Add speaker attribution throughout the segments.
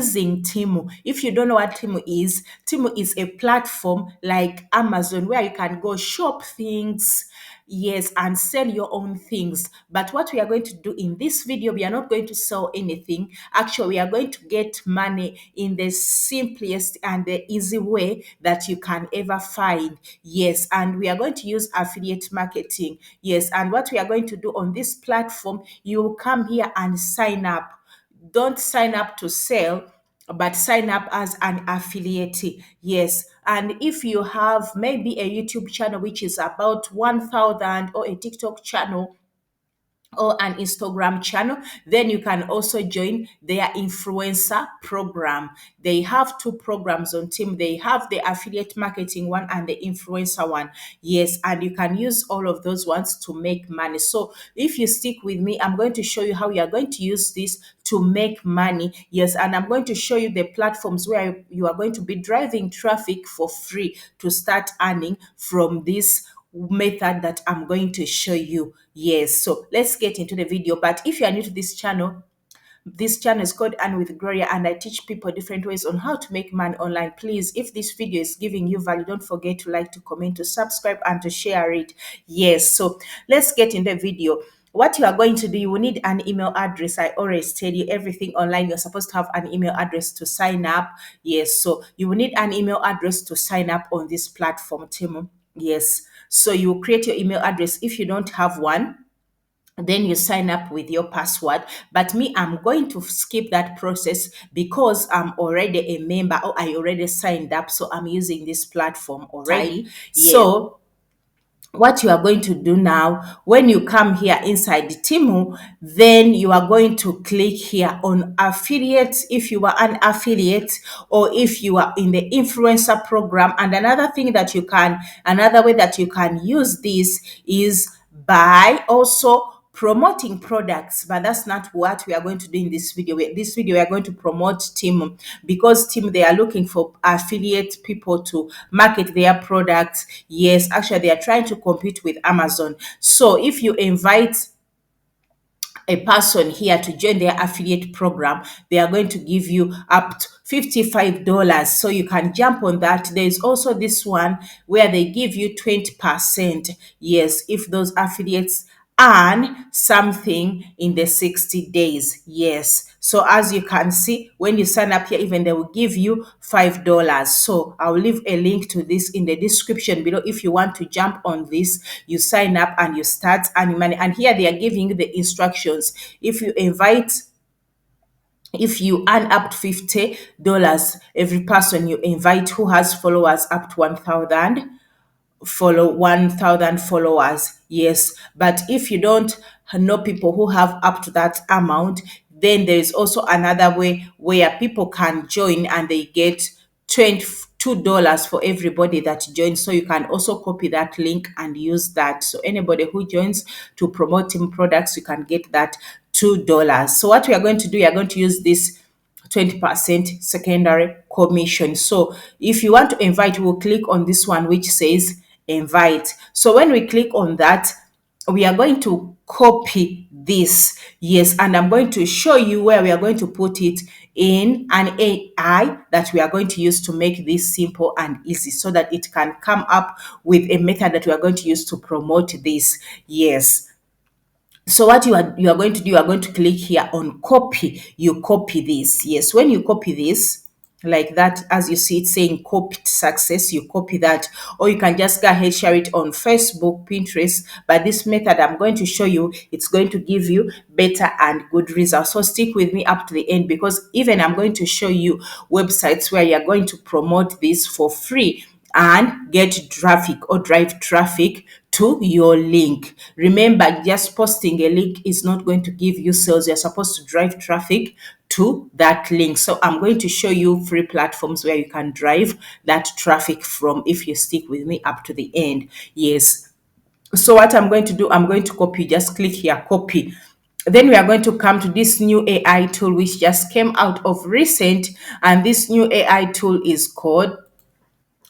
Speaker 1: using Temu. If you don't know what Temu is a platform like Amazon where you can go shop things, yes, and sell your own things. But what we are going to do in this video, we are not going to sell anything. Actually, we are going to get money in the simplest and the easy way that you can ever find. Yes, and we are going to use affiliate marketing. Yes, and what we are going to do on this platform, you will come here and sign up. Don't sign up to sell, but sign up as an affiliate. Yes, and if you have maybe a YouTube channel which is about 1,000, or a TikTok channel or an Instagram channel, then you can also join their influencer program. They have two programs on Team. They have the affiliate marketing one and the influencer one. Yes, and you can use all of those ones to make money. So if you stick with me, I'm going to show you how you are going to use this to make money. Yes, and I'm going to show you the platforms where you are going to be driving traffic for free to start earning from this method that I'm going to show you. Yes, so let's get into the video. But if you are new to this channel is called Earn with Gloria, and I teach people different ways on how to make money online. Please, if this video is giving you value, don't forget to like, to comment, to subscribe, and to share it. Yes, so let's get in the video. What you are going to do, you will need an email address. I always tell you, everything online, you're supposed to have an email address to sign up. Yes, so you will need an email address to sign up on this platform, Timo. Yes, so you create your email address. If you don't have one, then you sign up with your password. But me, I'm going to skip that process because I'm already a member, or I already signed up, so I'm using this platform already. Yeah. So what you are going to do now, when you come here inside Timu, then you are going to click here on affiliates if you are an affiliate, or if you are in the influencer program. And another way that you can use this is by also promoting products. But that's not what we are going to do in this video. This video we are going to promote Team, because Team, they are looking for affiliate people to market their products. Yes, actually they are trying to compete with Amazon. So if you invite a person here to join their affiliate program, they are going to give you up to $55. So you can jump on that. There's also this one where they give you 20%. Yes, if those affiliates earn something in the 60 days. Yes. So as you can see, when you sign up here, even they will give you $5. So I'll leave a link to this in the description below. If you want to jump on this, you sign up and you start earning money. And here they are giving you the instructions. If you earn up to $50, every person you invite who has followers up to 1,000 followers. Yes, but if you don't know people who have up to that amount, then there is also another way where people can join and they get $22 for everybody that joins. So you can also copy that link and use that. So anybody who joins to promoting products, you can get that $2. So what we are going to do, we are going to use this 20% secondary commission. So if you want to invite, we'll click on this one which says invite. So when we click on that, we are going to copy this. Yes, and I'm going to show you where we are going to put it in an AI that we are going to use to make this simple and easy, so that it can come up with a method that we are going to use to promote this. Yes. So what you are going to do, you are going to click here on copy. You copy this. Yes, when you copy this like that, as you see it saying copied success, you copy that, or you can just go ahead, share it on Facebook, Pinterest. But this method I'm going to show you, it's going to give you better and good results. So stick with me up to the end, because even I'm going to show you websites where you're going to promote this for free and get traffic or drive traffic to your link. Remember, just posting a link is not going to give you sales. You're supposed to drive traffic to that link. So I'm going to show you free platforms where you can drive that traffic from, if you stick with me up to the end. Yes. So what I'm going to do, I'm going to copy. Just click here, copy. Then we are going to come to this new AI tool which just came out of recent, and this new AI tool is called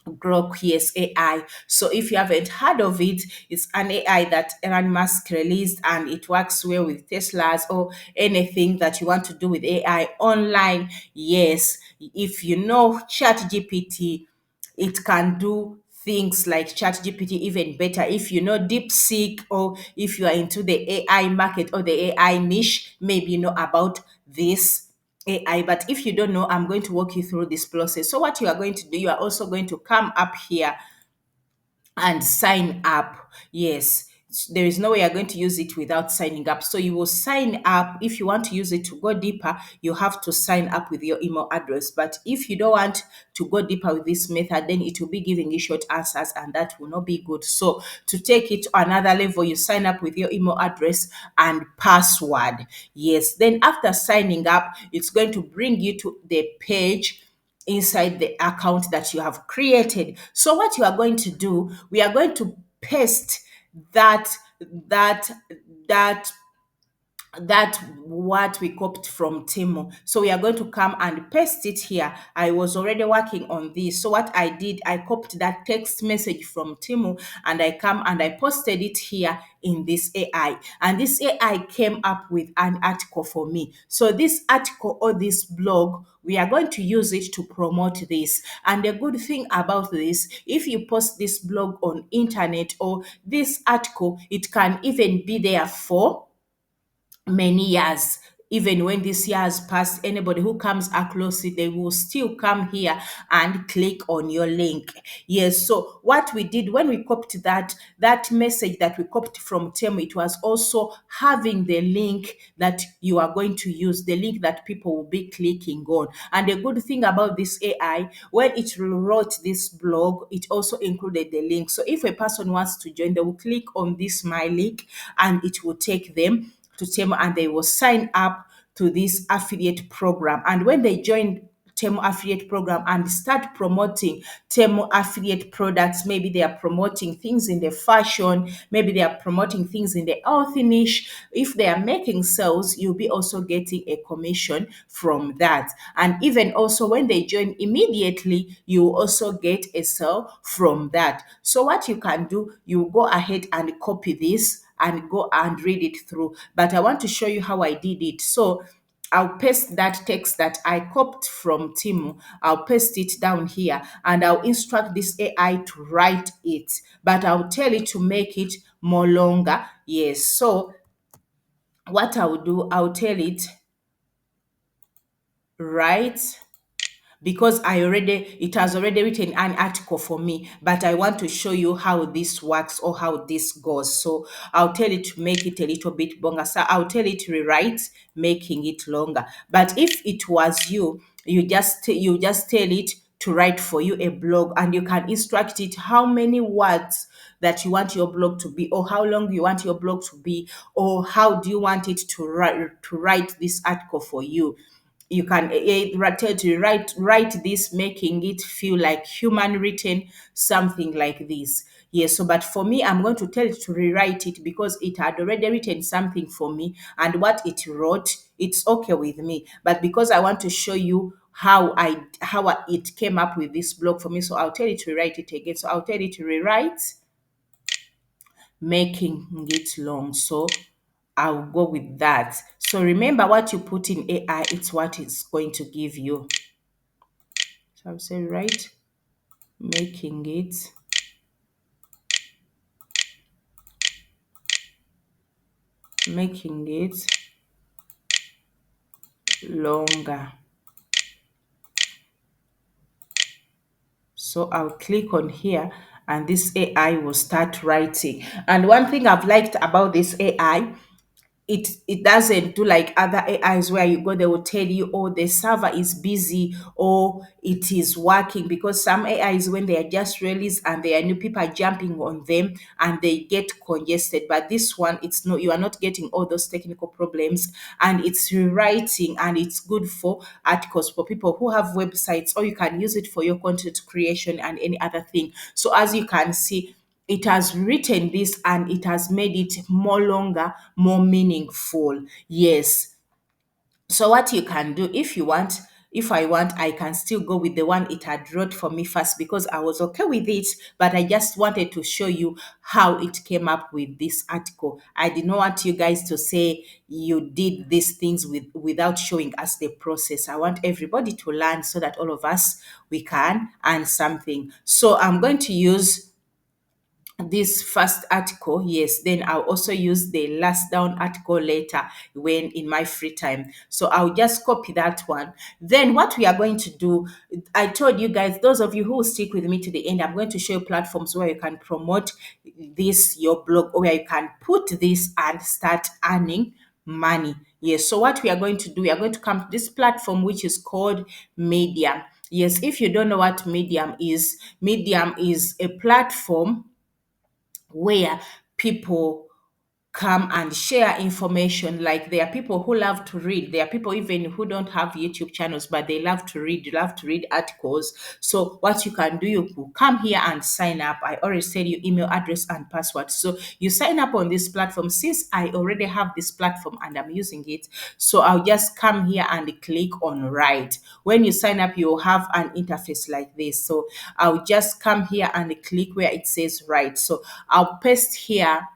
Speaker 1: Grok, yes, AI. So if you haven't heard of it, it's an AI that Elon Musk released, and it works well with Teslas or anything that you want to do with AI online. Yes, if you know ChatGPT, it can do things like ChatGPT even better. If you know DeepSeek, or if you are into the AI market or the AI niche, maybe you know about this AI. But if you don't know, I'm going to walk you through this process. So what you are going to do, you are also going to come up here and sign up. Yes, there is no way you're going to use it without signing up. So you will sign up. If you want to use it to go deeper, you have to sign up with your email address. But if you don't want to go deeper with this method, then it will be giving you short answers, and that will not be good. So to take it to another level, you sign up with your email address and password. Yes, then after signing up, it's going to bring you to the page inside the account that you have created. So what you are going to do, we are going to paste that that that that what we copied from Timo. So we are going to come and paste it here. I was already working on this. So what I did, I copied that text message from Timo, and I come and I posted it here in this AI. And this AI came up with an article for me. So this article or this blog, we are going to use it to promote this. And the good thing about this, if you post this blog on internet or this article, it can even be there for many years. Even when this year has passed, anybody who comes across it, they will still come here and click on your link. Yes, so what we did when we copied that message that we copied from Temu, it was also having the link that you are going to use, the link that people will be clicking on. And the good thing about this AI, when it wrote this blog, it also included the link. So if a person wants to join, they will click on this my link, and it will take them to Temu, and they will sign up to this affiliate program. And when they join Temu affiliate program and start promoting Temu affiliate products, maybe they are promoting things in the fashion, maybe they are promoting things in the healthy niche. If they are making sales, you'll be also getting a commission from that. And even also when they join immediately, you will also get a sale from that. So what you can do, you go ahead and copy this and go and read it through. But I want to show you how I did it. So I'll paste that text that I copied from Timu. I'll paste it down here, and I'll instruct this AI to write it. But I'll tell it to make it more longer. Yes. So what I'll do, I'll tell it write, because it has already written an article for me, but I want to show you how this works or how this goes. So I'll tell it to make it a little bit longer. So I'll tell it to rewrite, making it longer. But if it was you, you just tell it to write for you a blog, and you can instruct it how many words that you want your blog to be, or how long you want your blog to be, or how do you want it to write this article for you. You can tell to write this, making it feel like human written, something like this. Yes, so but for me, I'm going to tell it to rewrite it because it had already written something for me, and what it wrote, it's okay with me. But because I want to show you it came up with this blog for me, so I'll tell it to rewrite it again. So I'll tell it to rewrite, making it long. So I'll go with that. So remember, what you put in AI, it's what it's going to give you. So I'll say right, making it longer. So I'll click on here, and this AI will start writing. And one thing I've liked about this AI, it doesn't do like other AIs where you go, they will tell you, oh, the server is busy or it is working, because some AIs, when they are just released and there are new people are jumping on them and they get congested. But this one, it's no, you are not getting all those technical problems, and it's rewriting, and it's good for articles for people who have websites, or you can use it for your content creation and any other thing. So as you can see, it has written this and it has made it more longer, more meaningful. Yes. So what you can do, if you want, if I want, I can still go with the one it had wrote for me first because I was okay with it, but I just wanted to show you how it came up with this article. I did not want you guys to say you did these things without showing us the process. I want everybody to learn so that all of us we can earn something. So I'm going to use this first article, yes, then I'll also use the last down article later when in my free time. So I'll just copy that one. Then what we are going to do, I told you guys, those of you who will stick with me to the end, I'm going to show you platforms where you can promote this your blog, or where you can put this and start earning money. Yes, so what we are going to do, we are going to come to this platform which is called Medium. Yes, if you don't know what Medium is a platform where people come and share information. Like, there are people who love to read, there are people even who don't have YouTube channels, but they love to read, articles. So what you can do, you could come here and sign up. I already said your email address and password, so you sign up on this platform. Since I already have this platform and I'm using it, so I'll just come here and click on write. When you sign up, you'll have an interface like this. So I'll just come here and click where it says write. So I'll paste here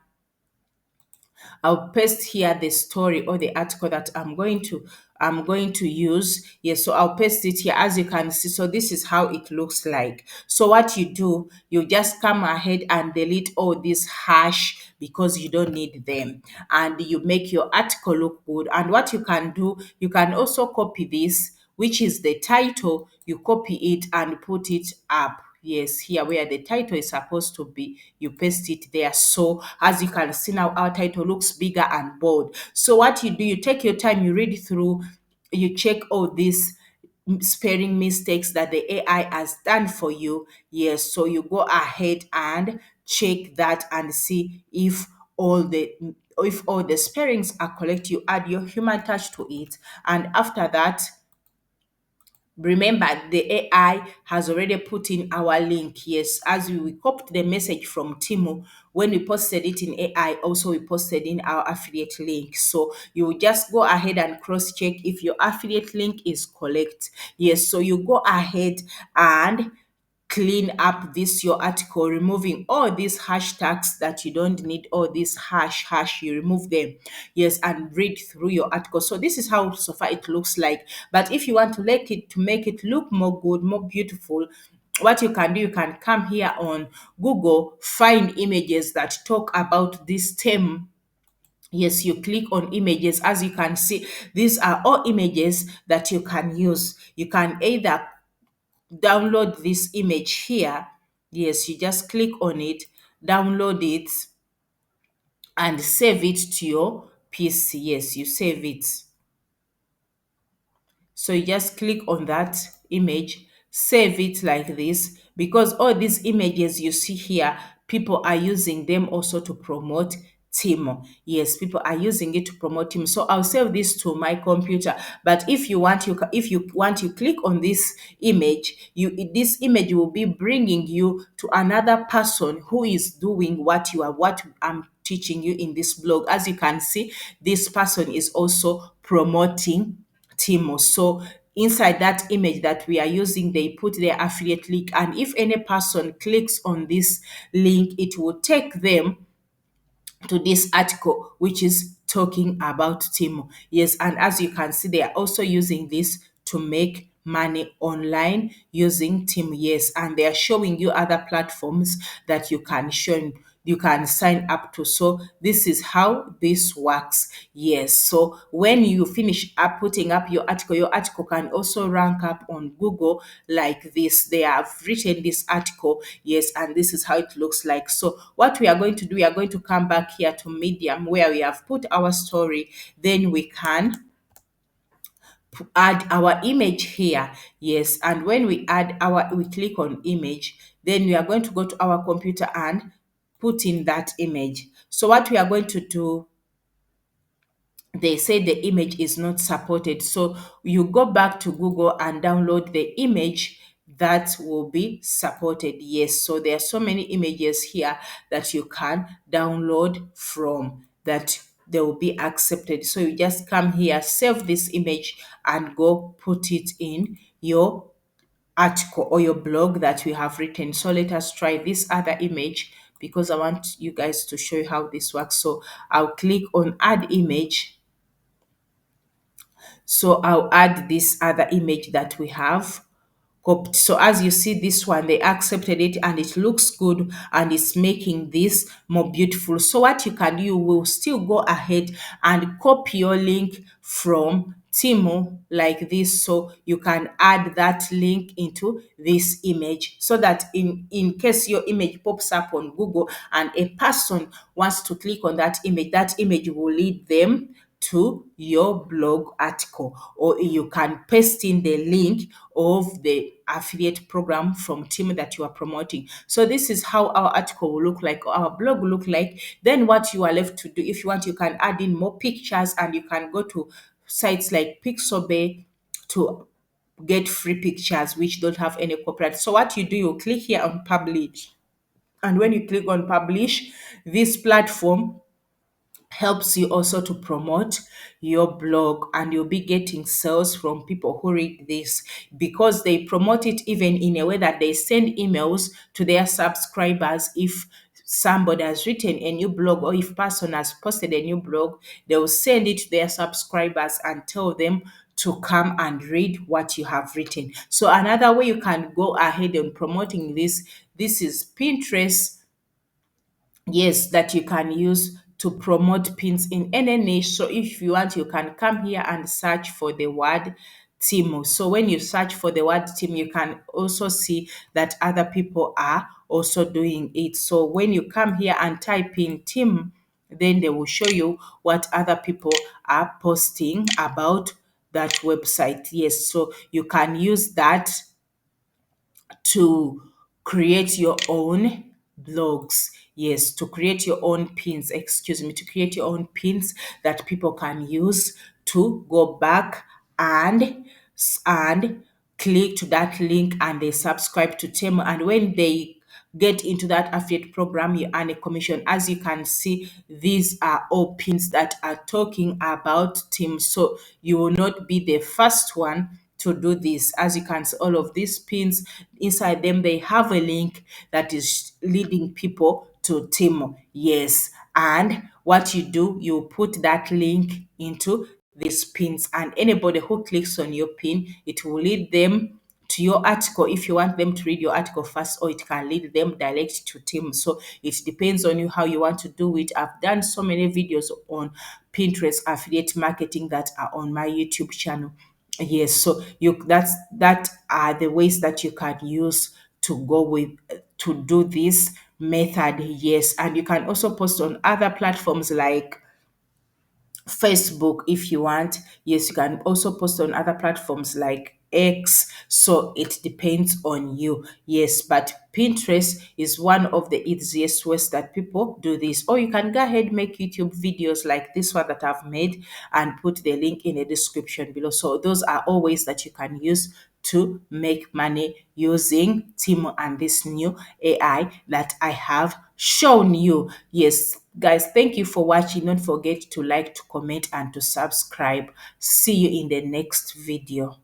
Speaker 1: the story or the article that I'm going to use. Yes, so I'll paste it here, as you can see. So this is how it looks like. So what you do, you just come ahead and delete all these hash because you don't need them, and you make your article look good. And what you can do, you can also copy this, which is the title. You copy it and put it up. Yes, here where the title is supposed to be, you paste it there. So as you can see now, our title looks bigger and bold. So what you do, you take your time, you read through, you check all these spelling mistakes that the AI has done for you. Yes, so you go ahead and check that and see if all the spellings are correct. You add your human touch to it, and after that, remember, the AI has already put in our link. Yes, as we copied the message from Timu, when we posted it in AI, also we posted in our affiliate link. So you just go ahead and cross check if your affiliate link is correct. Yes, so you go ahead and clean up this your article, removing all these hashtags that you don't need, all these hash, you remove them. Yes, and read through your article. So this is how so far it looks like. But if you want to make it look more good, more beautiful, what you can do, you can come here on Google, find images that talk about this term. Yes, you click on images. As you can see, these are all images that you can use. You can either download this image here. Yes, you just click on it, download it, and save it to your PC. Yes, you save it. So you just click on that image, save it like this, because all these images you see here, people are using them also to promote Timo. Yes, people are using it to promote Timo. So I'll save this to my computer. But if you want, you click on this image. This image will be bringing you to another person who is doing what I'm teaching you in this blog. As you can see, this person is also promoting Timo. So inside that image that we are using, they put their affiliate link, and if any person clicks on this link, it will take them to this article which is talking about Timo. Yes, and as you can see, they are also using this to make money online using Timo. Yes, and they are showing you other platforms that you can sign up to. So this is how this works. Yes, so when you finish up putting up your article can also rank up on Google like this. They have written this article. Yes, and this is how it looks like. So what we are going to do, we are going to come back here to Medium where we have put our story. Then we can add our image here. Yes, and when we click on image, then we are going to go to our computer and put in that image. So what we are going to do, they say the image is not supported. So you go back to Google and download the image that will be supported. Yes, so there are so many images here that you can download from that they will be accepted. So you just come here, save this image, and go put it in your article or your blog that we have written. So let us try this other image because I want you guys to show you how this works. So I'll click on add image. So I'll add this other image that we have copied. So as you see this one, they accepted it and it looks good and it's making this more beautiful. So what you can do, you will still go ahead and copy your link from Timu like this. So you can add that link into this image so that in case your image pops up on Google and a person wants to click on that image will lead them to your blog article, or you can paste in the link of the affiliate program from team that you are promoting. So this is how our article will look like, our blog will look like. Then what you are left to do, if you want, you can add in more pictures and you can go to sites like Pixabay to get free pictures which don't have any copyright. So what you do, you click here on publish, and when you click on publish, this platform helps you also to promote your blog, and you'll be getting sales from people who read this because they promote it even in a way that they send emails to their subscribers. If somebody has written a new blog or if person has posted a new blog, they will send it to their subscribers and tell them to come and read what you have written. So another way you can go ahead and promoting this is Pinterest. Yes, that you can use to promote pins in any niche. So if you want, you can come here and search for the word Timo. So when you search for the word Timo, you can also see that other people are also doing it. So when you come here and type in Tim, then they will show you what other people are posting about that website. Yes, so you can use that to create your own blogs. Yes, to create your own pins, excuse me, to create your own pins that people can use to go back and click to that link and they subscribe to Temu. And when they get into that affiliate program, you earn a commission. As you can see, these are all pins that are talking about Tim. So you will not be the first one to do this. As you can see, all of these pins, inside them, they have a link that is leading people to Timo. Yes. And what you do, you put that link into these pins, and anybody who clicks on your pin, it will lead them to your article if you want them to read your article first, or it can lead them direct to Tim. So it depends on you how you want to do it. I've done so many videos on Pinterest affiliate marketing that are on my YouTube channel. Yes, so that are the ways that you can use to go with to do this method. Yes, and you can also post on other platforms like Facebook if you want. Yes, you can also post on other platforms like X. So it depends on you. Yes, but Pinterest is one of the easiest ways that people do this. Or you can go ahead make YouTube videos like this one that I've made and put the link in the description below. So those are all ways that you can use to make money using Timo and this new AI that I have shown you. Yes, guys, thank you for watching. Don't forget to like, to comment, and to subscribe. See you in the next video.